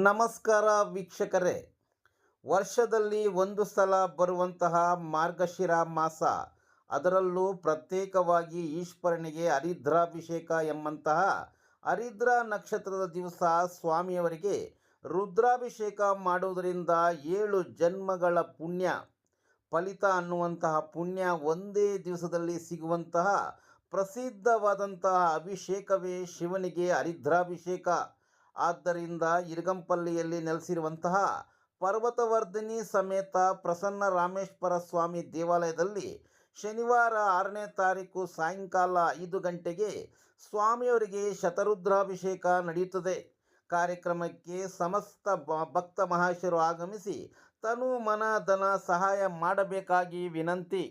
ನಮಸ್ಕಾರ ವೀಕ್ಷಕರೇ. ವರ್ಷದಲ್ಲಿ ಒಂದು ಸಲ ಬರುವಂತಹ ಮಾರ್ಗಶಿರ ಮಾಸ, ಅದರಲ್ಲೂ ಪ್ರತ್ಯೇಕವಾಗಿ ಈಶ್ವರನಿಗೆ ಹರಿದ್ರಾಭಿಷೇಕ ಎಂಬಂತಹ ಹರಿದ್ರ ನಕ್ಷತ್ರದ ದಿವಸ ಸ್ವಾಮಿಯವರಿಗೆ ರುದ್ರಾಭಿಷೇಕ ಮಾಡುವುದರಿಂದ 7 ಜನ್ಮಗಳ ಪುಣ್ಯ ಫಲಿತ ಅನ್ನುವಂತಹ ಪುಣ್ಯ ಒಂದೇ ದಿವಸದಲ್ಲಿ ಸಿಗುವಂತಹ ಪ್ರಸಿದ್ಧವಾದಂತಹ ಅಭಿಷೇಕವೇ ಶಿವನಿಗೆ ಹರಿದ್ರಾಭಿಷೇಕ. ಆದ್ದರಿಂದ ಇರಗಂಪಲ್ಲಿಯಲ್ಲಿ ನೆಲೆಸಿರುವಂತಹ ಪರ್ವತವರ್ಧಿನಿ ಸಮೇತ ಪ್ರಸನ್ನ ರಾಮೇಶ್ವರ ಸ್ವಾಮಿ ದೇವಾಲಯದಲ್ಲಿ ಶನಿವಾರ 6ನೇ ತಾರೀಕು ಸಾಯಂಕಾಲ 5 ಗಂಟೆಗೆ ಸ್ವಾಮಿಯವರಿಗೆ ಶತರುದ್ರಾಭಿಷೇಕ ನಡೆಯುತ್ತದೆ. ಕಾರ್ಯಕ್ರಮಕ್ಕೆ ಸಮಸ್ತ ಭಕ್ತ ಮಹಾಶಯರು ಆಗಮಿಸಿ ತನು ಮನ ಧನ ಸಹಾಯ ಮಾಡಬೇಕಾಗಿ ವಿನಂತಿ.